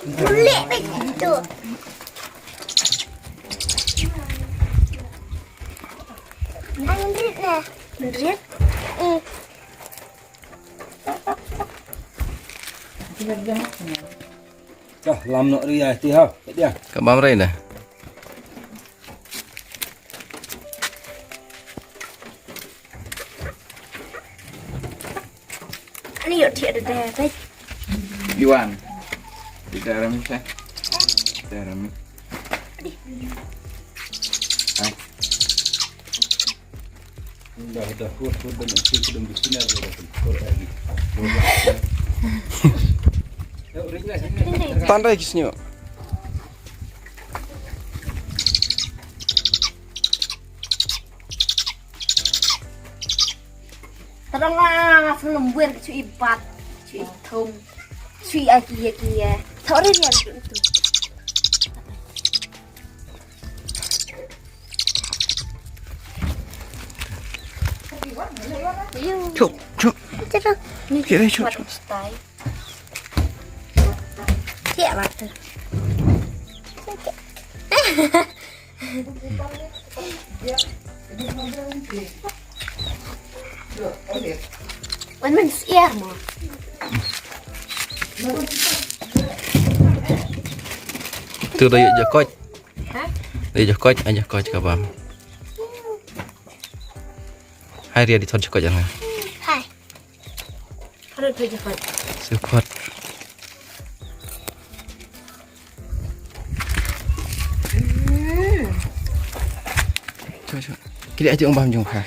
Kulit begitu. Andrit lah. Andrit? Chà, làm nọ đi này thì hả? Vậy đi à? Các bám đây nè. Ini yuk dia ada deh. Iwan. Tidak rami saya. Tidak rami. Udah kuat dan aku sudah di sini ada kuat lagi. Yuk, ringnya sini. Tandai kisnya. Terang lah, lembuan cuy bat, cuy thum, cuy aki. Thor ini ada itu. Cuk, cuk. Cerah. Kira cuk. Tiap waktu. Mình xia mà. Từ đây giờ coi. Hả? Đây giờ coi, anh giờ coi các bạn. Hai dia di thon coi jangan. Hai. Harus kerja kan. Support. Coba. Kira aja ông bám dùng khá.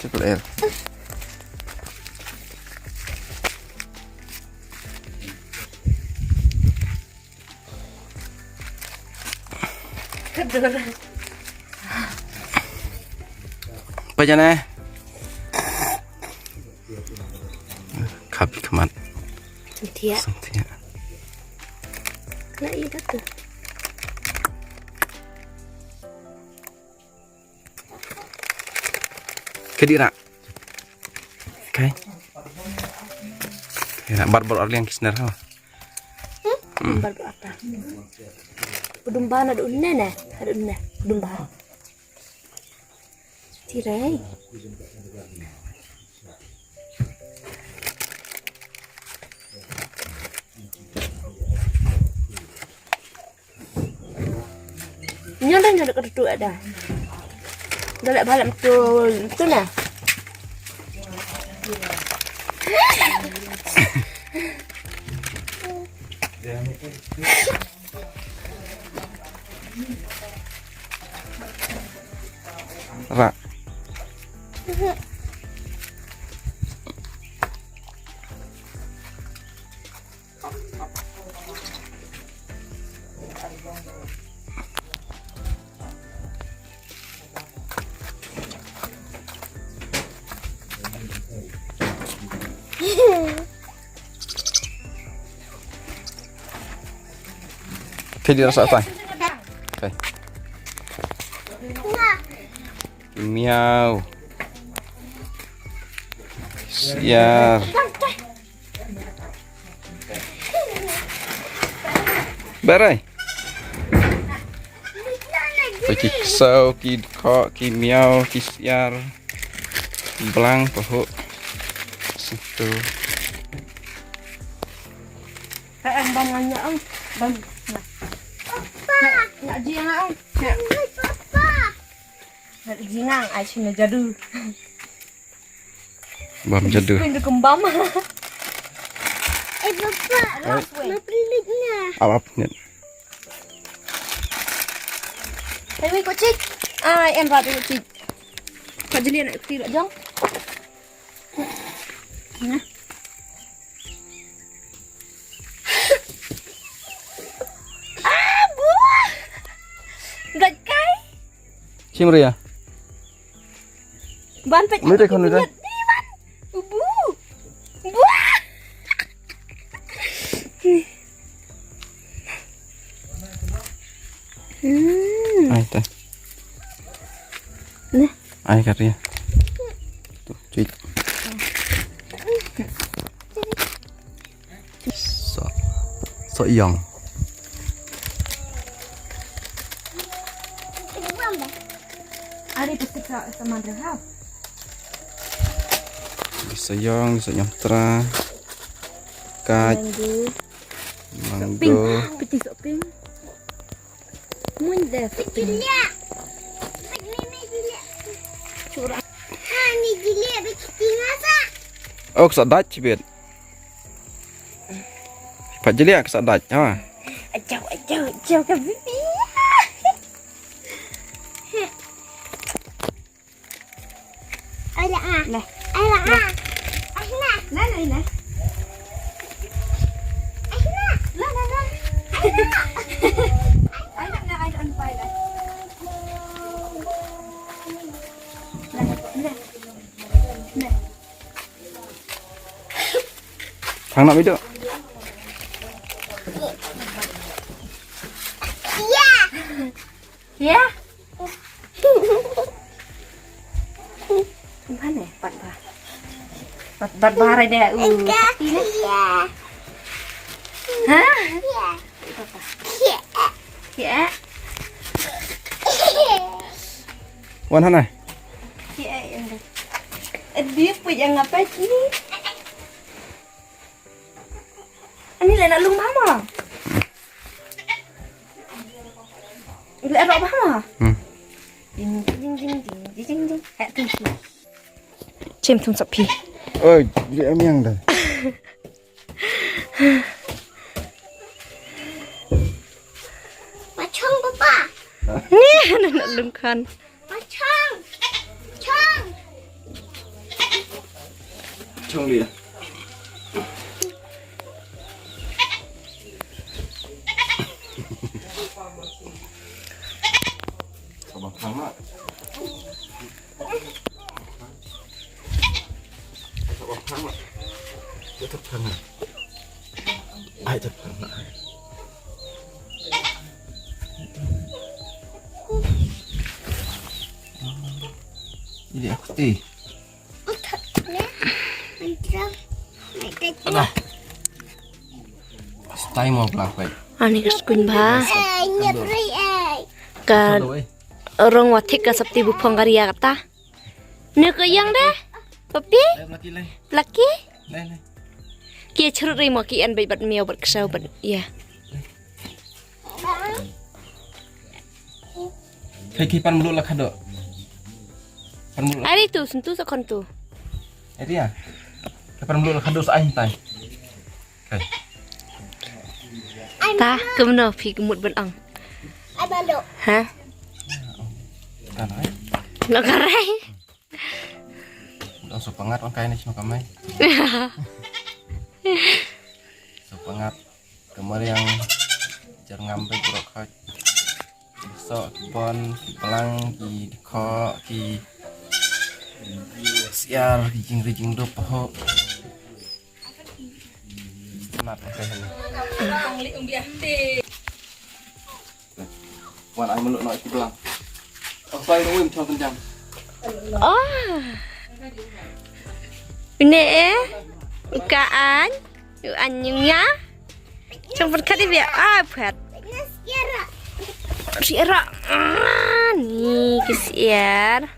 Cukup air. Apa jana? Kapi kemat. Sentia. Sentia. Nah, itu tuh. Kedira. Okay. Kaya barbar orang yang kisner ha. Baru apa? Pedumbahan ada unna nah, ada unna. Pedumbahan. Tirai. Nyondan ada kedua ada. Udah lek balik betul itu nah. Rak. Thế đi ra sợ tay. Okay. Miau. Siar. Berai. Ki sau, ki kok, ki miau, ki siar. Belang pohon. Situ. Em bang nanya ông, bang. Nak jiang ông. Papa. Nak jiang ai sini jadu. Bam jadu. Pintu kembang. Papa, nak peliknya. Apa punya? Hei, kucing. Ai em vào kucing. Kau jadi nak tidak jong. Nah. Gạch cái. Chim ria. Ban phải. Mới đây con nữa đây. Đi ban. Bu. Bu. Ai teh. Nah. Ai katanya. Tuh, cuy. So yang. Ada pasti sama Andrea. So yang, so nyamtra. Kaj, mango. Piti soping. Mun deh. Lihat. Curang. Ni dilihat bikin masak. Oh, kesadat cibet. Pak jeli kesadat, ha. Ajau ke bibi. Ala ah. Nah. Ala ah. Ahna. Nah. Ahna. Nah. I don't buy that. Nah. Thằng nào biết được? Ya. Mana? Bat bahara dia. Hah? Ya. Wan hana. Ya. Dia punya ngapain ini? Ini lah nak lung mama. Ini apa mama? Ding. Cem thùng sập phi. Ơi, vậy em nhang đây. Macam papa. Ni nak lungkan. Macam. Trông đi. Sao thằng ạ? Dia thằng à? Ai thằng ạ? Ini aku ti. Ada. Stay mau pelak. Ani keskuin ba. Ka orang watik ka sabti bu panggaria kata. Ne ke yang dah? Papi? Laki? Kia cerut rimo ki an bat miau bat kesau bat ya. Kipan mulu lah kado. Ari tu sentuh sekon tu. Itu ya. Kipan mulu lah kado sain tai. Ta kemana pi kemut benang. Abalo. Hah? Tanai. Nak karai. Langsung pengat kan kayaknya cuma kamai. Sepengat kemarin yang jar ngambil buruk besok kebon pelang di kok di siar rijing do pohon kenapa ini wan ai meluk nak pelang oh saya nungguin cuma kencang Oh. Ini bukaan anyungnya sempat kali dia apa siara nih kesiar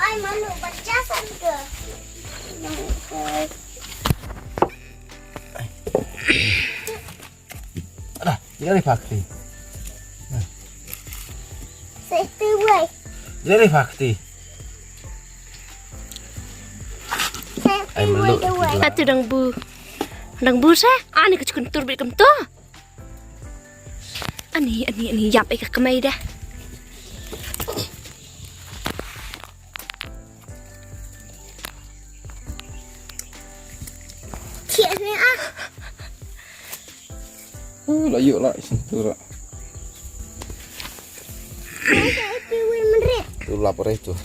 Ay malu baca ke. Ada, ini fakti. Satu boy. Ini fakti. Ay meluk. Atu dang bu sa ani kecukuntur bit kem tu ani yap ka kemai dah Cik ni ah. Layu lah sentuh. Satu boy menrit. Tu lapor itu.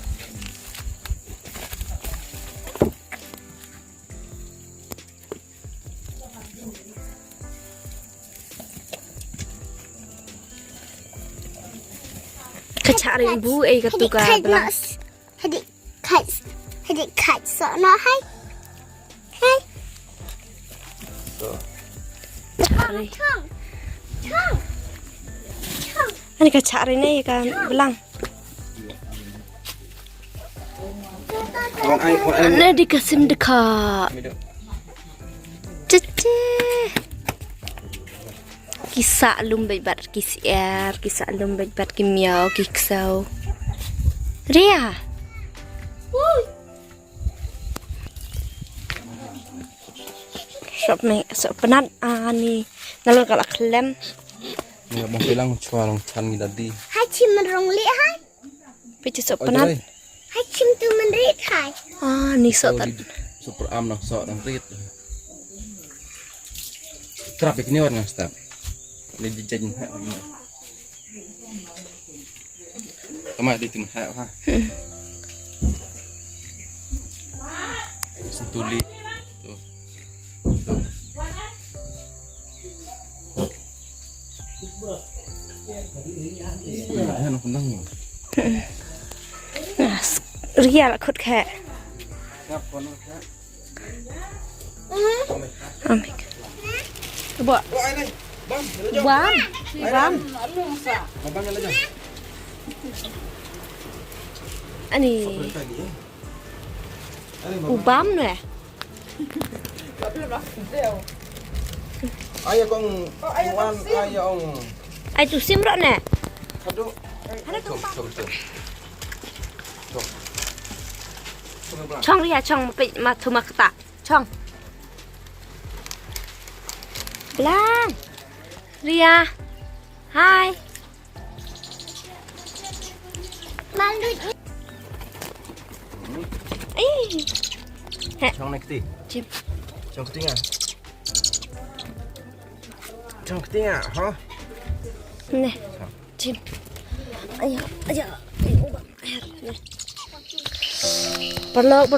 Kecarin bu katuka belang Hadik. Jadi kat sok no hai. Hai. Cari. Chong. Chong. Chong. Ani ka cari ni kan belang. Ni dikasim dekat. Cece. Kisah lum bat kisiar, kisah lum bat kimiau, kiksau. Ria. Sok penat ani. Nalur kalak lem. Enggak mau bilang cualang can tadi. Hai chim rong li hai. Pici sok penat. Hai chim tu menrit hai. Ah, ni sok tak. Super am nang sok nang rit. Traffic ni orang stop. Ni dijan ha. Tama di tin ha. Sentuli. Tuh. Ya, nak kundang ni. Ria lah khut khe. Amik. Buat. Bam. Bam. Ani. Ubam nè. Ayo kong. Ayo ong. Ai tu sim rõ nè. Aduh. Cok. Chong Ria chong ma thu ma ta. Chong. Blang. Ria. Hai. Malu. Chong naik ti. Chim. Chong ketinga. Chong ketinga, ha? Nè. Chim. Ayo. Perlo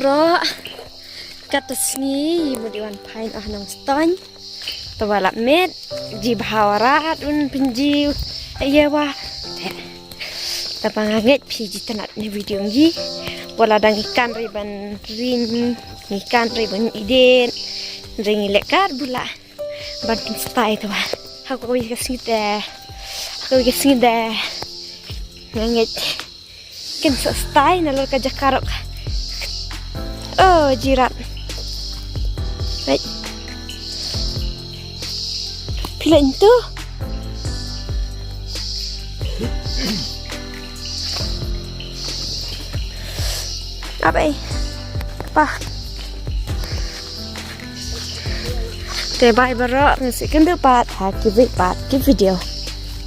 kata sini mudiwan pain nang ston tawala met ji bhawarat un pinji ayawa tapanganget piji tanat ni video ngi wala dang ikan riban rin ikan riban iden ring lekat bula ban stai tawa aku wis kasida nganget ken stai nalor ka jakarok. Oh, jirat. Baik. Pila itu? Apa ini? Apa? Bye bye, bro. Nasi kenapa? Haki video.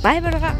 Bye bro.